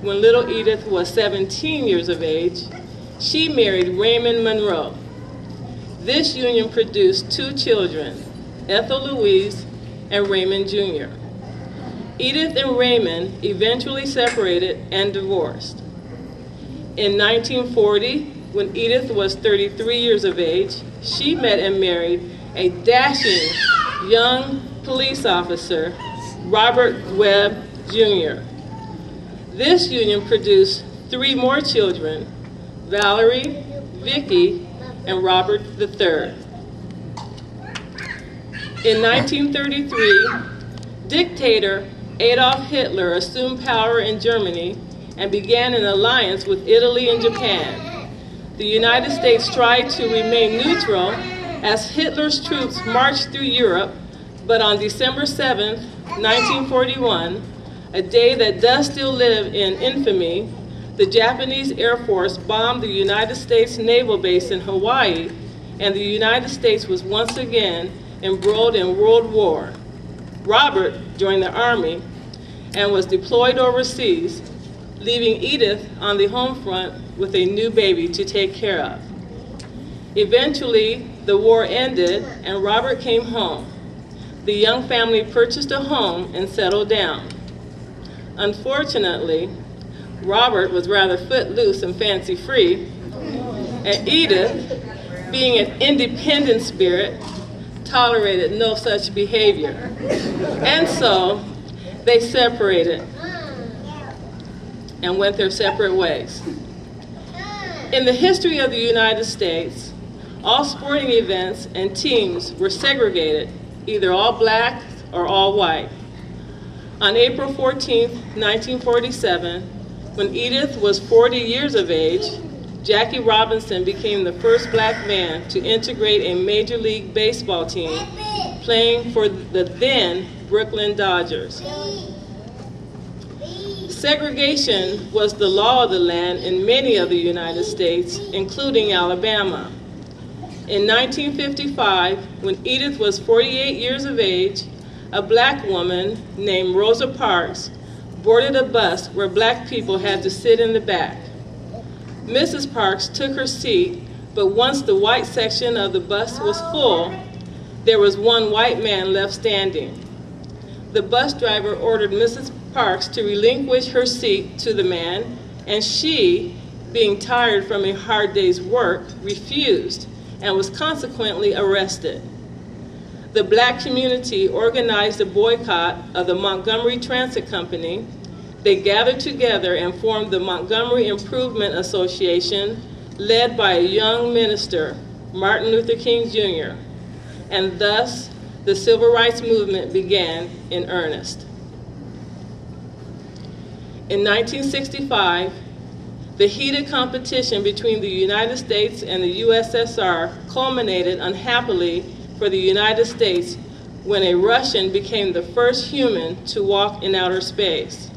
when little Edith was 17 years of age, she married Raymond Monroe. This union produced 2 children, Ethel Louise and Raymond Jr. Edith and Raymond eventually separated and divorced. In 1940, when Edith was 33 years of age, she met and married a dashing young police officer, Robert Webb Jr. This union produced 3 more children, Valerie, Vicky, and Robert III. In 1933, dictator Adolf Hitler assumed power in Germany and began an alliance with Italy and Japan. The United States tried to remain neutral as Hitler's troops marched through Europe, but on December 7, 1941, a day that does still live in infamy, the Japanese Air Force bombed the United States Naval Base in Hawaii, and the United States was once again embroiled in World War. Robert joined the Army and was deployed overseas, leaving Edith on the home front with a new baby to take care of. Eventually, the war ended and Robert came home. The young family purchased a home and settled down. Unfortunately, Robert was rather footloose and fancy-free, and Edith, being an independent spirit, tolerated no such behavior. And so, they separated and went their separate ways. In the history of the United States, all sporting events and teams were segregated, either all black or all white. On April 14, 1947, when Edith was 40 years of age, Jackie Robinson became the first black man to integrate a Major League Baseball team, playing for the then Brooklyn Dodgers. Segregation was the law of the land in many of the United States, including Alabama. In 1955, when Edith was 48 years of age, a black woman named Rosa Parks boarded a bus where black people had to sit in the back. Mrs. Parks took her seat, but once the white section of the bus was full, there was one white man left standing. The bus driver ordered Mrs. Parks to relinquish her seat to the man, and she, being tired from a hard day's work, refused and was consequently arrested. The black community organized a boycott of the Montgomery Transit Company. They gathered together and formed the Montgomery Improvement Association, led by a young minister, Martin Luther King Jr., and thus the civil rights movement began in earnest. In 1965, the heated competition between the United States and the USSR culminated unhappily for the United States when a Russian became the first human to walk in outer space.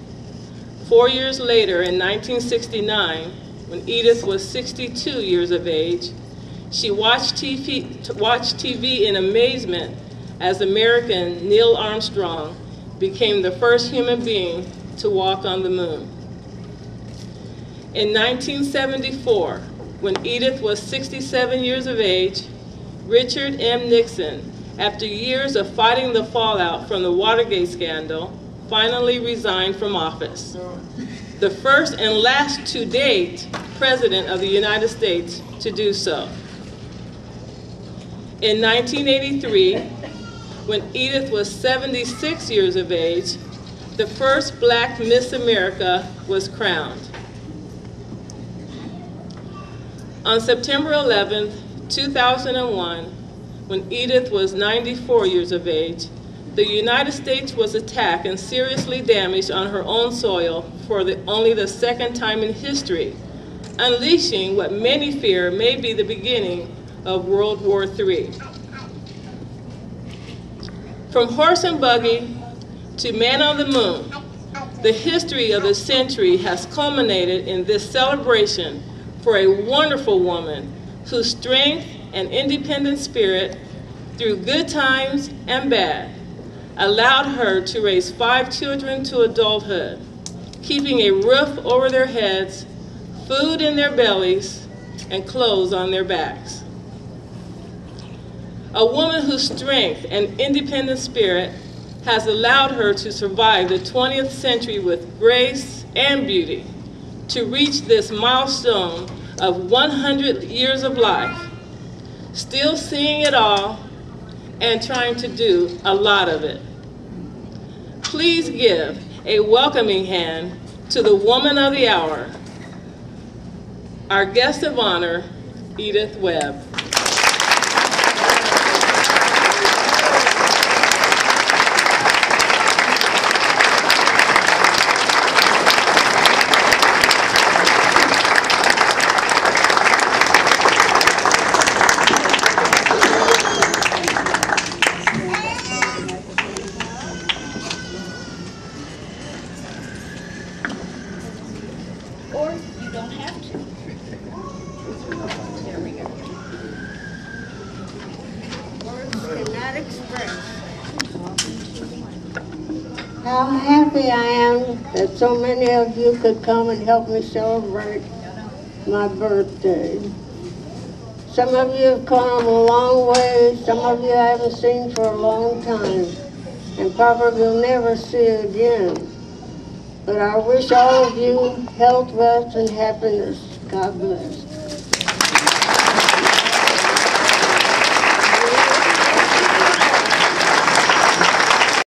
4 years later, in 1969, when Edith was 62 years of age, she watched TV in amazement as American Neil Armstrong became the first human being to walk on the moon. In 1974, when Edith was 67 years of age, Richard M. Nixon, after years of fighting the fallout from the Watergate scandal, finally resigned from office. The first and last to date President of the United States to do so. In 1983, when Edith was 76 years of age, the first black Miss America was crowned. On September 11, 2001, when Edith was 94 years of age, the United States was attacked and seriously damaged on her own soil for only the second time in history, unleashing what many fear may be the beginning of World War III. From horse and buggy to man on the moon, the history of the century has culminated in this celebration for a wonderful woman whose strength and independent spirit, through good times and bad, allowed her to raise 5 children to adulthood, keeping a roof over their heads, food in their bellies, and clothes on their backs. A woman whose strength and independent spirit has allowed her to survive the 20th century with grace and beauty, to reach this milestone of 100 years of life, still seeing it all and trying to do a lot of it. Please give a welcoming hand to the woman of the hour, our guest of honor, Edith Webb. Or you don't have to. There we go. Words cannot express how happy I am that so many of you could come and help me celebrate my birthday. Some of you have come a long way, some of you I haven't seen for a long time, and probably will never see again. But I wish all of you health, wealth, and happiness. God bless.